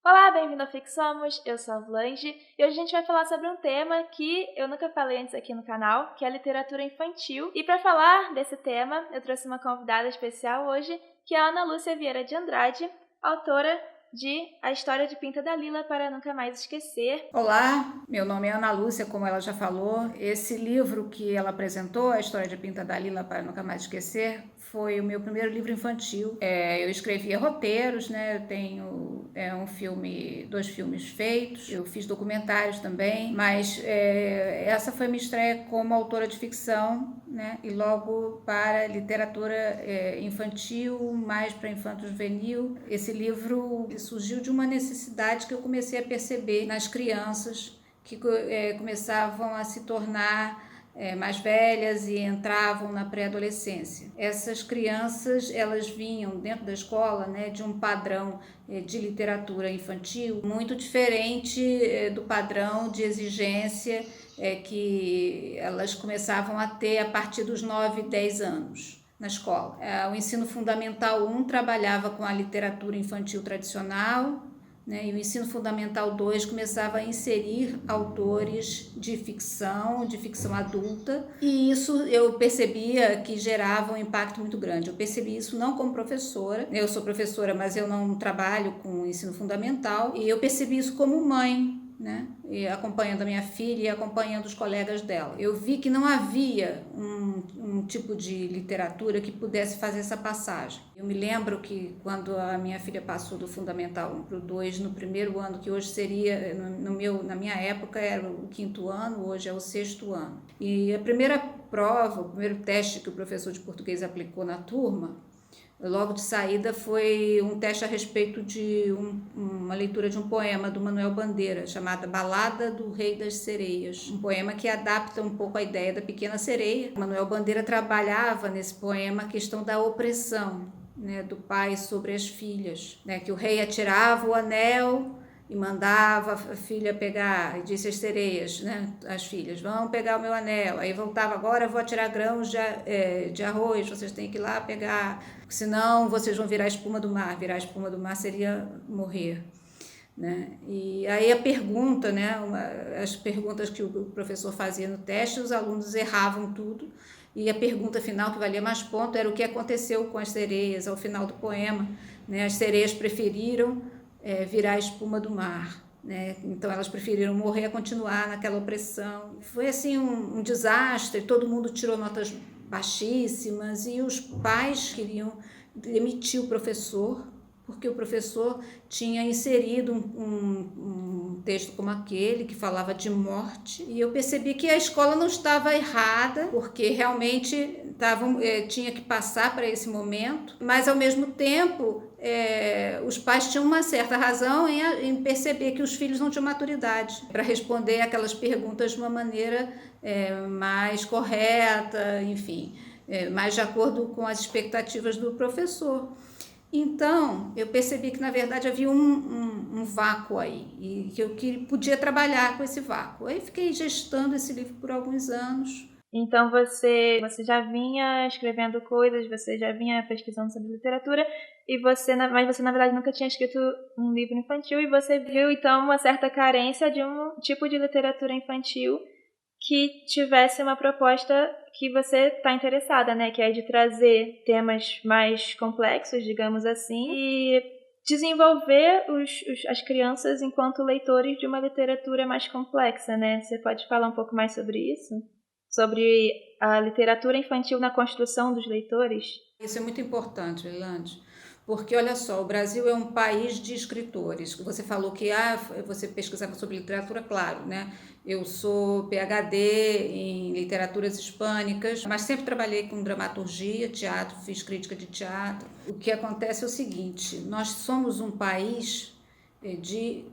Olá, bem-vindo ao Fixamos, eu sou a Blanche e hoje a gente vai falar sobre um tema que eu nunca falei antes aqui no canal, que é a literatura infantil. E para falar desse tema, eu trouxe uma convidada especial hoje, que é a Ana Lúcia Vieira de Andrade, autora de A História de Pinta da Lila para Nunca Mais Esquecer. Olá, meu nome é Ana Lúcia, como ela já falou. Esse livro que ela apresentou, A História de Pinta da Lila para Nunca Mais Esquecer, foi o meu primeiro livro infantil. Eu escrevia roteiros, né? Eu tenho dois filmes feitos, eu fiz documentários também, mas essa foi minha estreia como autora de ficção, né? E logo para literatura infantil, mais para infanto-juvenil. Esse livro surgiu de uma necessidade que eu comecei a perceber nas crianças que começavam a se tornar mais velhas e entravam na pré-adolescência. Essas crianças, elas vinham dentro da escola, né, de um padrão de literatura infantil muito diferente do padrão de exigência que elas começavam a ter a partir dos 9, 10 anos na escola. O ensino fundamental 1 trabalhava com a literatura infantil tradicional, né, e o ensino fundamental 2 começava a inserir autores de ficção adulta, e isso eu percebia que gerava um impacto muito grande. Eu percebi isso não como professora, eu sou professora, mas eu não trabalho com ensino fundamental, e eu percebi isso como mãe, né? E acompanhando a minha filha e acompanhando os colegas dela. Eu vi que não havia um tipo de literatura que pudesse fazer essa passagem. Eu me lembro que quando a minha filha passou do Fundamental 1 para o 2, no primeiro ano, que hoje seria, na minha época era o 5º ano, hoje é o 6º ano. E a primeira prova, o primeiro teste que o professor de português aplicou na turma, logo de saída, foi um teste a respeito de uma leitura de um poema do Manuel Bandeira, chamada Balada do Rei das Sereias. Um poema que adapta um pouco a ideia da pequena sereia. Manuel Bandeira trabalhava nesse poema a questão da opressão, né, do pai sobre as filhas, né, que o rei atirava o anel e mandava a filha pegar, e disse às sereias, né, as filhas, vão pegar o meu anel. Aí voltava, agora eu vou atirar grãos de arroz, vocês têm que ir lá pegar, senão vocês vão virar espuma do mar. Virar espuma do mar seria morrer, né? E aí a pergunta, né, as perguntas que o professor fazia no teste, os alunos erravam tudo, e a pergunta final, que valia mais ponto, era o que aconteceu com as sereias ao final do poema, né? As sereias preferiram virar espuma do mar, né? Então elas preferiram morrer a continuar naquela opressão. Foi assim um desastre, todo mundo tirou notas baixíssimas e os pais queriam demitir o professor, porque o professor tinha inserido um texto como aquele, que falava de morte, e eu percebi que a escola não estava errada, porque realmente tinha que passar para esse momento, mas ao mesmo tempo os pais tinham uma certa razão em perceber que os filhos não tinham maturidade para responder aquelas perguntas de uma maneira mais correta, enfim, mais de acordo com as expectativas do professor. Então, eu percebi que, na verdade, havia um vácuo aí, e que eu podia trabalhar com esse vácuo. Aí fiquei gestando esse livro por alguns anos. Então você já vinha escrevendo coisas, você já vinha pesquisando sobre literatura, mas você na verdade nunca tinha escrito um livro infantil, e você viu então uma certa carência de um tipo de literatura infantil que tivesse uma proposta que você está interessada, né? Que é de trazer temas mais complexos, digamos assim, e desenvolver as crianças enquanto leitores de uma literatura mais complexa, né? Você pode falar um pouco mais sobre isso? Sobre a literatura infantil na construção dos leitores? Isso é muito importante, Leilande, porque olha só, o Brasil é um país de escritores. Você falou que você pesquisava sobre literatura, claro, né? Eu sou PhD em literaturas hispânicas, mas sempre trabalhei com dramaturgia, teatro, fiz crítica de teatro. O que acontece é o seguinte, nós somos um país de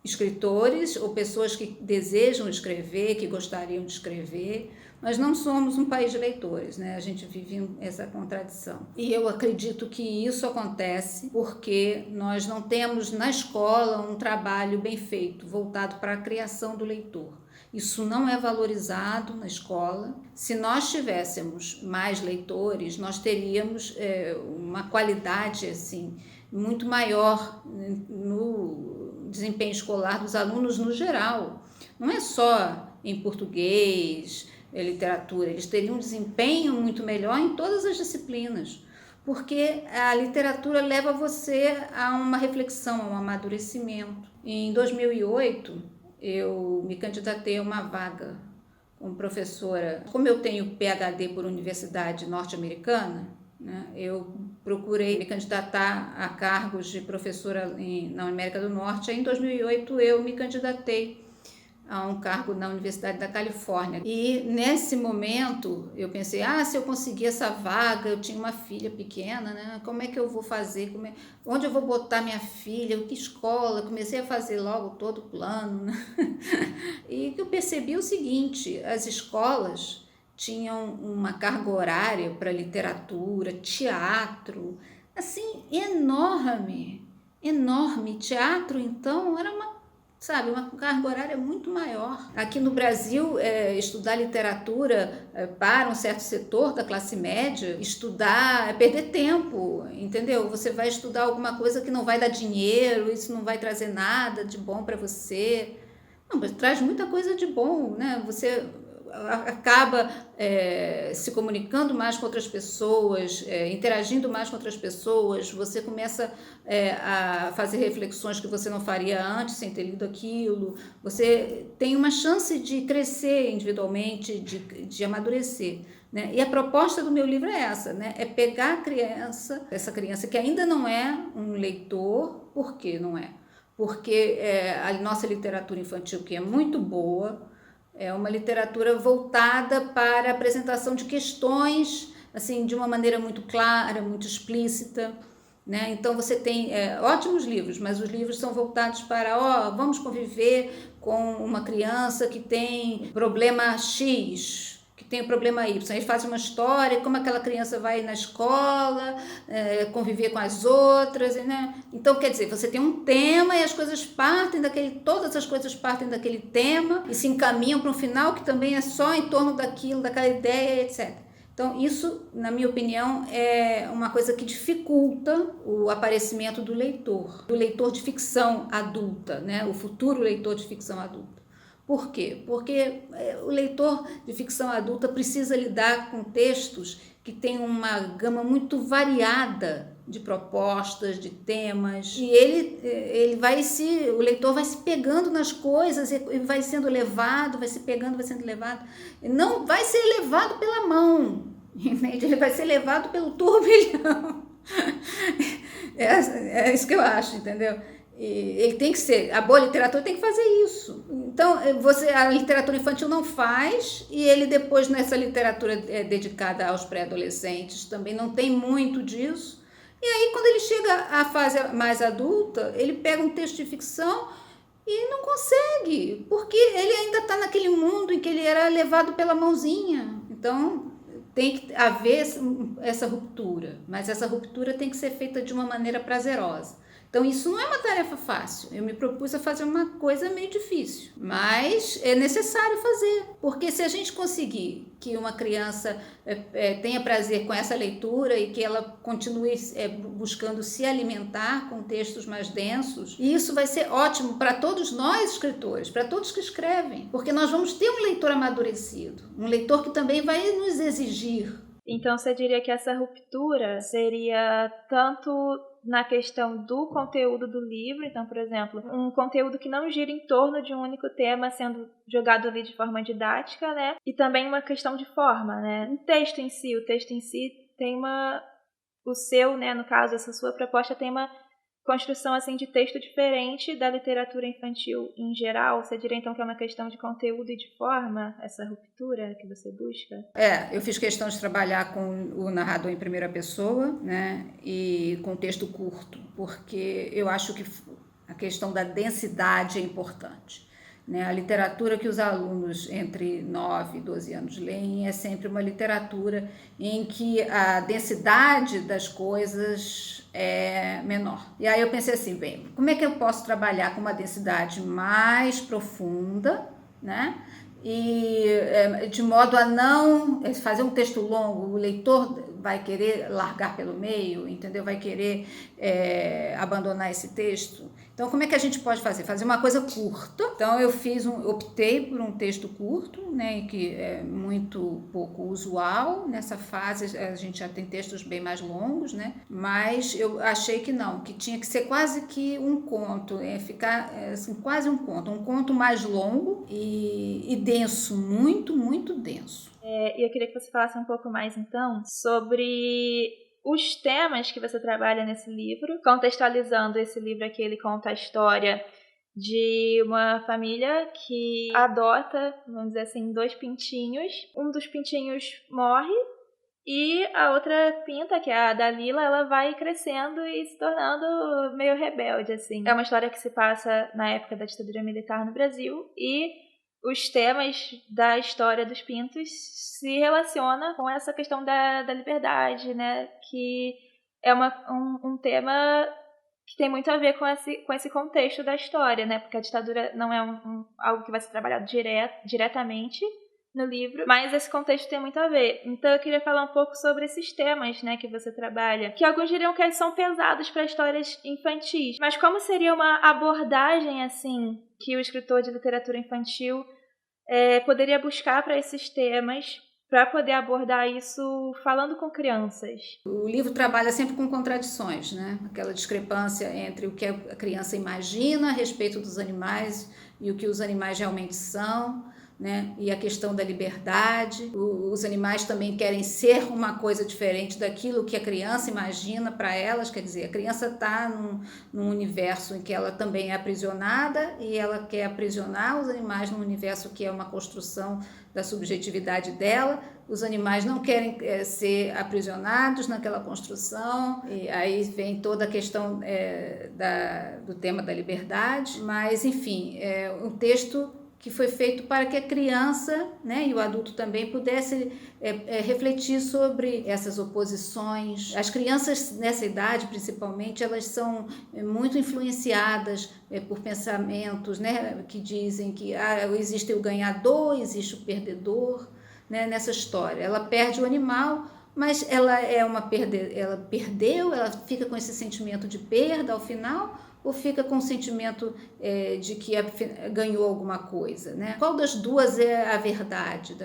escritores ou pessoas que desejam escrever, que gostariam de escrever, mas não somos um país de leitores, né? A gente vive essa contradição. E eu acredito que isso acontece porque nós não temos na escola um trabalho bem feito, voltado para a criação do leitor. Isso não é valorizado na escola. Se nós tivéssemos mais leitores, nós teríamos uma qualidade assim muito maior desempenho escolar dos alunos no geral. Não é só em português, literatura, eles teriam um desempenho muito melhor em todas as disciplinas, porque a literatura leva você a uma reflexão, a um amadurecimento. Em 2008, eu me candidatei a uma vaga como professora. Como eu tenho PhD por universidade norte-americana, né, eu procurei me candidatar a cargos de professora na América do Norte. Em 2008, eu me candidatei a um cargo na Universidade da Califórnia. E nesse momento eu pensei, se eu conseguir essa vaga, eu tinha uma filha pequena, né? Como é que eu vou fazer? Onde eu vou botar minha filha? Que escola? Comecei a fazer logo todo o plano, né? E eu percebi o seguinte, as escolas tinham uma carga horária para literatura, teatro, assim, enorme. Teatro, então, era uma carga horária muito maior. Aqui no Brasil, estudar literatura para um certo setor da classe média, estudar é perder tempo, entendeu? Você vai estudar alguma coisa que não vai dar dinheiro, isso não vai trazer nada de bom para você. Não, mas traz muita coisa de bom, né? Você acaba se comunicando mais com outras pessoas, interagindo mais com outras pessoas, você começa a fazer reflexões que você não faria antes sem ter lido aquilo, você tem uma chance de crescer individualmente, de amadurecer, né? E a proposta do meu livro é essa, né? É pegar essa criança que ainda não é um leitor. Por que não é? Porque a nossa literatura infantil, que é muito boa, é uma literatura voltada para a apresentação de questões, assim, de uma maneira muito clara, muito explícita, né? Então você tem ótimos livros, mas os livros são voltados para, vamos conviver com uma criança que tem problema X, que tem o problema Y. Aí faz uma história, como aquela criança vai na escola, conviver com as outras, né? Então, quer dizer, você tem um tema e todas as coisas partem daquele tema e se encaminham para um final que também é só em torno daquela ideia, etc. Então, isso, na minha opinião, é uma coisa que dificulta o aparecimento do leitor de ficção adulta, né? O futuro leitor de ficção adulta. Por quê? Porque o leitor de ficção adulta precisa lidar com textos que têm uma gama muito variada de propostas, de temas, e o leitor vai se pegando nas coisas e vai sendo levado, vai sendo levado, não vai ser levado pela mão, entende? Ele vai ser levado pelo turbilhão. É isso que eu acho, entendeu? Ele tem que ser, a boa literatura tem que fazer isso. Então, a literatura infantil não faz, e ele depois, nessa literatura dedicada aos pré-adolescentes, também não tem muito disso. E aí, quando ele chega à fase mais adulta, ele pega um texto de ficção e não consegue, porque ele ainda está naquele mundo em que ele era levado pela mãozinha. Então, tem que haver essa ruptura, mas essa ruptura tem que ser feita de uma maneira prazerosa. Então, isso não é uma tarefa fácil. Eu me propus a fazer uma coisa meio difícil, mas é necessário fazer, porque se a gente conseguir que uma criança tenha prazer com essa leitura e que ela continue buscando se alimentar com textos mais densos, e isso vai ser ótimo para todos nós escritores, para todos que escrevem, porque nós vamos ter um leitor amadurecido, um leitor que também vai nos exigir. Então, você diria que essa ruptura seria tanto na questão do conteúdo do livro, então, por exemplo, um conteúdo que não gira em torno de um único tema sendo jogado ali de forma didática, né? E também uma questão de forma, né? O texto em si tem né, no caso, essa sua proposta tem uma construção assim de texto diferente da literatura infantil em geral. Você diria então que é uma questão de conteúdo e de forma, essa ruptura que você busca? Eu fiz questão de trabalhar com o narrador em primeira pessoa, né, e com texto curto, porque eu acho que a questão da densidade é importante. Né? A literatura que os alunos entre 9 e 12 anos leem é sempre uma literatura em que a densidade das coisas é menor. E aí eu pensei assim, como é que eu posso trabalhar com uma densidade mais profunda, né? E de modo a não fazer um texto longo, o leitor vai querer largar pelo meio, entendeu? Vai querer abandonar esse texto. Então, como é que a gente pode fazer? Fazer uma coisa curta. Então, eu optei por um texto curto, né, que é muito pouco usual. Nessa fase, a gente já tem textos bem mais longos, né? Mas eu achei que não, que tinha que ser quase que um conto, ficar assim, quase um conto mais longo e denso, muito, muito denso. E eu queria que você falasse um pouco mais, então, sobre os temas que você trabalha nesse livro, contextualizando esse livro aqui, ele conta a história de uma família que adota, vamos dizer assim, 2 pintinhos. Um dos pintinhos morre e a outra pinta, que é a Dalila, ela vai crescendo e se tornando meio rebelde, assim. É uma história que se passa na época da ditadura militar no Brasil e os temas da história dos pintos se relacionam com essa questão da liberdade, né? Que é um tema que tem muito a ver com esse contexto da história, né? Porque a ditadura não é algo que vai ser trabalhado diretamente no livro, mas esse contexto tem muito a ver. Então eu queria falar um pouco sobre esses temas, né, que você trabalha, que alguns diriam que eles são pesados para histórias infantis, mas como seria uma abordagem assim que o escritor de literatura infantil poderia buscar para esses temas, para poder abordar isso falando com crianças? O livro trabalha sempre com contradições, né? Aquela discrepância entre o que a criança imagina a respeito dos animais e o que os animais realmente são, né? E a questão da liberdade. Os animais também querem ser uma coisa diferente daquilo que a criança imagina para elas, quer dizer, a criança está num universo em que ela também é aprisionada e ela quer aprisionar os animais num universo que é uma construção da subjetividade dela. Os animais não querem ser aprisionados naquela construção, e aí vem toda a questão do tema da liberdade, mas enfim, é um texto que foi feito para que a criança, né, e o adulto também pudesse refletir sobre essas oposições. As crianças nessa idade, principalmente, elas são muito influenciadas por pensamentos, né, que dizem que existe o ganhador, existe o perdedor, né, nessa história. Ela perde o animal, mas ela perdeu, ela fica com esse sentimento de perda ao final, ou fica com o sentimento de que ganhou alguma coisa, né? Qual das duas é a verdade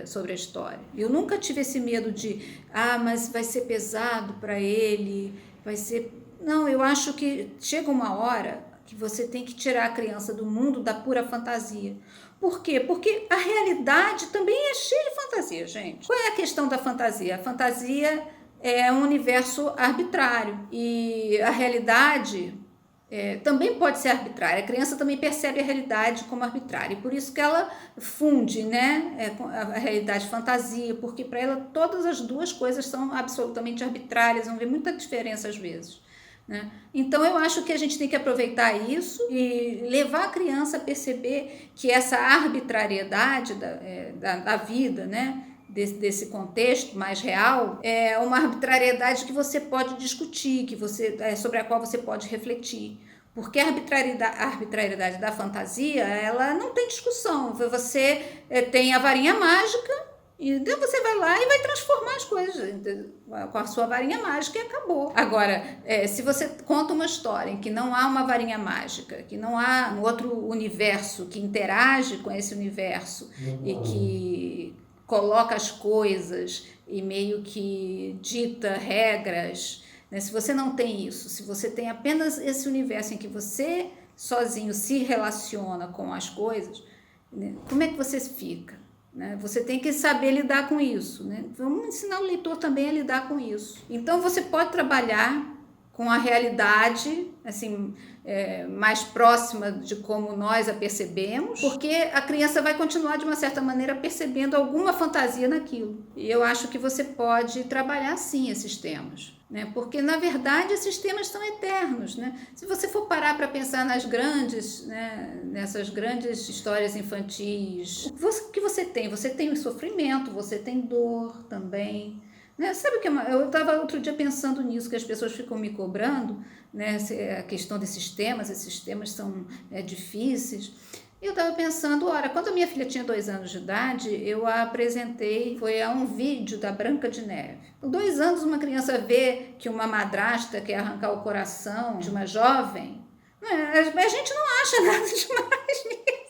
sobre a história? Eu nunca tive esse medo de, mas vai ser pesado para ele, vai ser... Não, eu acho que chega uma hora que você tem que tirar a criança do mundo da pura fantasia. Por quê? Porque a realidade também é cheia de fantasia, gente. Qual é a questão da fantasia? A fantasia é um universo arbitrário e a realidade... também pode ser arbitrária. A criança também percebe a realidade como arbitrária, e por isso que ela funde, né, a realidade fantasia, porque para ela todas as duas coisas são absolutamente arbitrárias, não vê muita diferença às vezes, né? Então eu acho que a gente tem que aproveitar isso e levar a criança a perceber que essa arbitrariedade da vida, né, desse contexto mais real, é uma arbitrariedade que você pode discutir, sobre a qual você pode refletir. Porque a arbitrariedade da fantasia, ela não tem discussão. Você tem a varinha mágica, e então você vai lá e vai transformar as coisas com a sua varinha mágica e acabou. Agora, se você conta uma história em que não há uma varinha mágica, que não há um outro universo que interage com esse universo e que coloca as coisas e meio que dita regras, né? Se você não tem isso, se você tem apenas esse universo em que você sozinho se relaciona com as coisas, né? Como é que você fica? Né? Você tem que saber lidar com isso, né? Vamos ensinar o leitor também a lidar com isso. Então você pode trabalhar com a realidade, assim, mais próxima de como nós a percebemos, porque a criança vai continuar, de uma certa maneira, percebendo alguma fantasia naquilo. E eu acho que você pode trabalhar, sim, esses temas, né? Porque, na verdade, esses temas são eternos, né? Se você for parar para pensar nessas grandes histórias infantis, o que você tem? Você tem o sofrimento, você tem dor também, né? Sabe o que eu estava outro dia pensando nisso, que as pessoas ficam me cobrando, né? A questão esses temas são difíceis. Eu estava pensando, quando a minha filha tinha 2 anos de idade, eu a apresentei, foi a um vídeo da Branca de Neve. Com 2 anos, uma criança vê que uma madrasta quer arrancar o coração de uma jovem, A gente não acha nada demais nisso.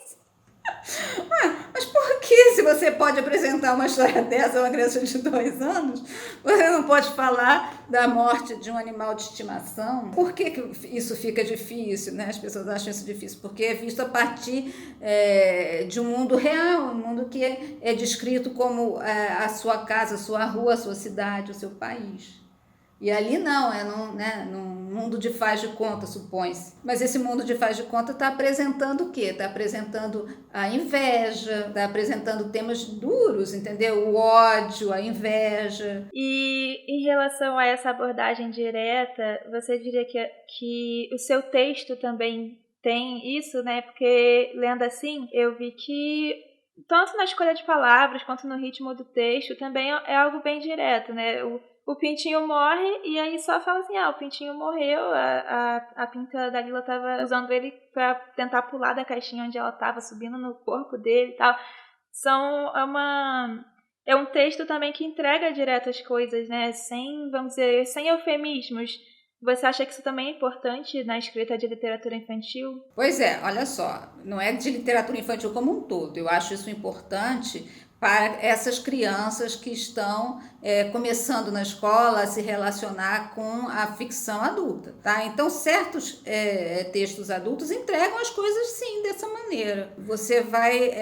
Mas por que, se você pode apresentar uma história dessa a uma criança de 2 anos, você não pode falar da morte de um animal de estimação? Por que isso fica difícil, né? As pessoas acham isso difícil, porque é visto a partir de um mundo real, um mundo que é descrito como a sua casa, a sua rua, a sua cidade, o seu país. E ali não, num mundo de faz de conta, supõe-se. Mas esse mundo de faz de conta está apresentando o quê? Está apresentando a inveja, está apresentando temas duros, entendeu? O ódio, a inveja. E em relação a essa abordagem direta, você diria que o seu texto também tem isso, né? Porque lendo assim, eu vi que tanto na escolha de palavras quanto no ritmo do texto também é algo bem direto, né? O Pintinho morre e aí só fala assim, o Pintinho morreu, a Pinta da Lila tava usando ele pra tentar pular da caixinha onde ela tava, subindo no corpo dele e tal. É um texto também que entrega direto as coisas, né? Sem, vamos dizer, sem eufemismos. Você acha que isso também é importante na escrita de literatura infantil? Pois é, olha só, não é de literatura infantil como um todo. Eu acho isso importante para essas crianças que estão começando na escola a se relacionar com a ficção adulta, tá? Então, certos textos adultos entregam as coisas, sim, dessa maneira. Você vai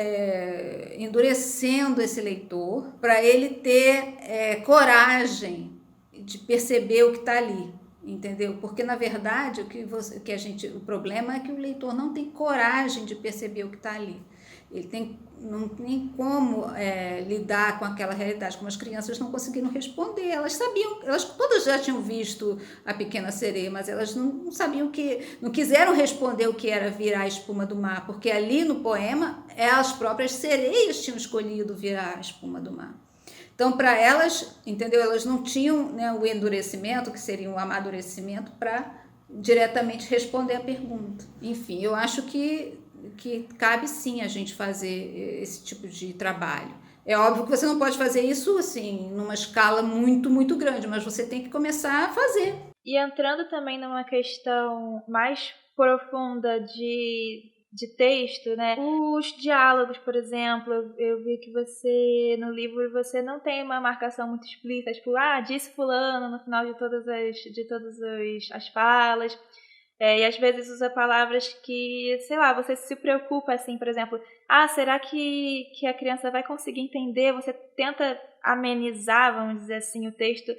endurecendo esse leitor para ele ter coragem de perceber o que está ali. Entendeu? Porque na verdade o problema é que o leitor não tem coragem de perceber o que está ali. Ele não tem como lidar com aquela realidade, como as crianças não conseguiram responder. Elas sabiam, elas todas já tinham visto A Pequena Sereia, mas elas não sabiam não quiseram responder o que era virar a espuma do mar, porque ali no poema as próprias sereias tinham escolhido virar a espuma do mar. Então, para elas, entendeu? Elas não tinham, né, o endurecimento, que seria um amadurecimento, para diretamente responder a pergunta. Enfim, eu acho que cabe sim a gente fazer esse tipo de trabalho. É óbvio que você não pode fazer isso assim, numa escala muito, muito grande, mas você tem que começar a fazer. E entrando também numa questão mais profunda de texto, né? Os diálogos, por exemplo, eu vi que no livro, você não tem uma marcação muito explícita, tipo, disse fulano no final de todas as falas. E às vezes usa palavras que, sei lá, você se preocupa assim, por exemplo, será que a criança vai conseguir entender? Você tenta amenizar, vamos dizer assim, o texto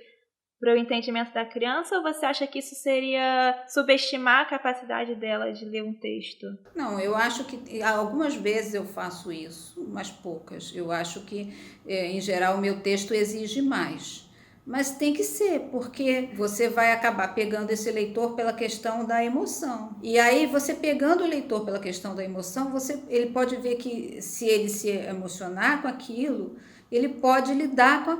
para o entendimento da criança, ou você acha que isso seria subestimar a capacidade dela de ler um texto? Não, eu acho que algumas vezes eu faço isso, mas poucas. Eu acho que, em geral, o meu texto exige mais. Mas tem que ser, porque você vai acabar pegando esse leitor pela questão da emoção. E aí, você pegando o leitor pela questão da emoção, ele pode ver que, se ele se emocionar com aquilo, ele pode lidar com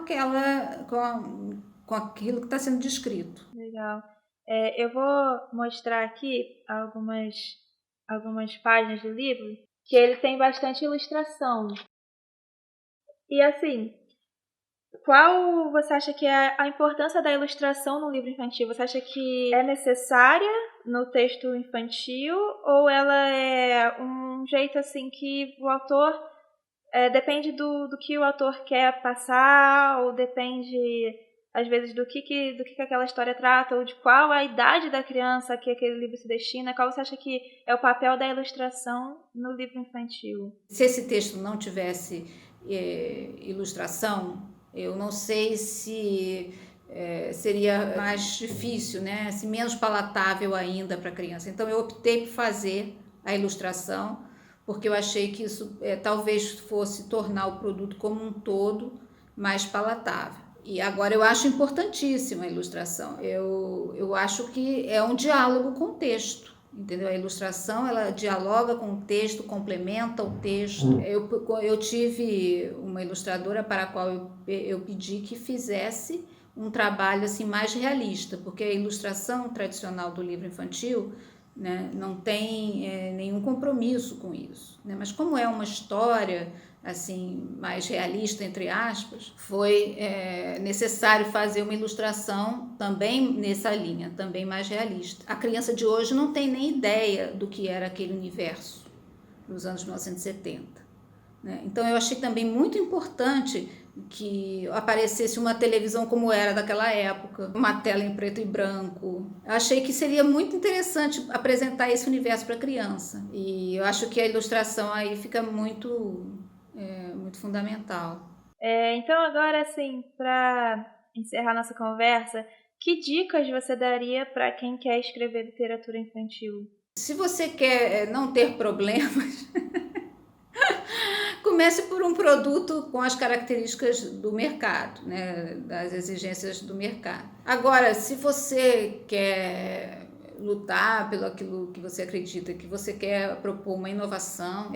aquilo que está sendo descrito. Legal. Eu vou mostrar aqui algumas páginas do livro que ele tem bastante ilustração. E assim, qual você acha que é a importância da ilustração no livro infantil? Você acha que é necessária no texto infantil, ou ela é um jeito assim que o autor depende do que o autor quer passar, ou depende às vezes do que aquela história trata, ou de qual a idade da criança que aquele livro se destina? Qual você acha que é o papel da ilustração no livro infantil? Se esse texto não tivesse ilustração, eu não sei se seria mais difícil, né? Se menos palatável ainda para a criança. Então eu optei por fazer a ilustração, porque eu achei que isso talvez fosse tornar o produto como um todo mais palatável. E agora eu acho importantíssima a ilustração. Eu acho que é um diálogo com o texto, entendeu? A ilustração, ela dialoga com o texto, complementa o texto. Eu tive uma ilustradora para a qual eu pedi que fizesse um trabalho assim mais realista, porque a ilustração tradicional do livro infantil, né, não tem nenhum compromisso com isso, né? Mas como é uma história assim, mais realista, entre aspas, foi necessário fazer uma ilustração também nessa linha, também mais realista. A criança de hoje não tem nem ideia do que era aquele universo dos anos 1970. Né? Então eu achei também muito importante que aparecesse uma televisão como era daquela época, uma tela em preto e branco. Eu achei que seria muito interessante apresentar esse universo para a criança. E eu acho que a ilustração aí fica muito fundamental. Então agora, assim, para encerrar nossa conversa, que dicas você daria para quem quer escrever literatura infantil? Se você quer não ter problemas, comece por um produto com as características do mercado, né, das exigências do mercado. Agora, se você quer lutar pelo aquilo que você acredita, que você quer propor uma inovação,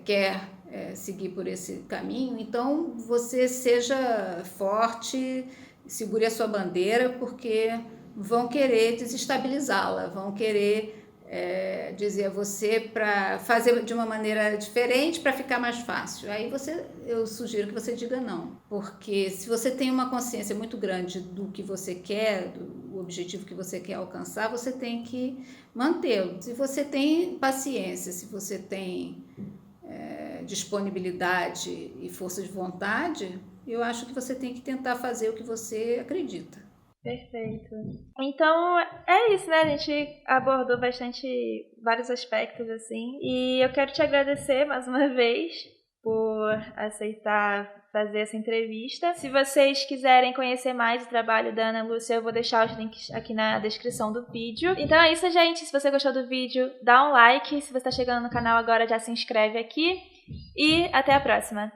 quer seguir por esse caminho, então você seja forte, segure a sua bandeira, porque vão querer desestabilizá-la, vão querer dizer a você para fazer de uma maneira diferente para ficar mais fácil. Aí eu sugiro que você diga não, porque se você tem uma consciência muito grande do que você quer, do objetivo que você quer alcançar, você tem que mantê-lo. Se você tem paciência, se você tem disponibilidade e força de vontade, eu acho que você tem que tentar fazer o que você acredita. Perfeito. Então, é isso, né? A gente abordou vários aspectos, assim. E eu quero te agradecer mais uma vez por aceitar fazer essa entrevista. Se vocês quiserem conhecer mais o trabalho da Ana Lúcia, eu vou deixar os links aqui na descrição do vídeo. Então é isso, gente. Se você gostou do vídeo, dá um like. Se você está chegando no canal agora, já se inscreve aqui. E até a próxima!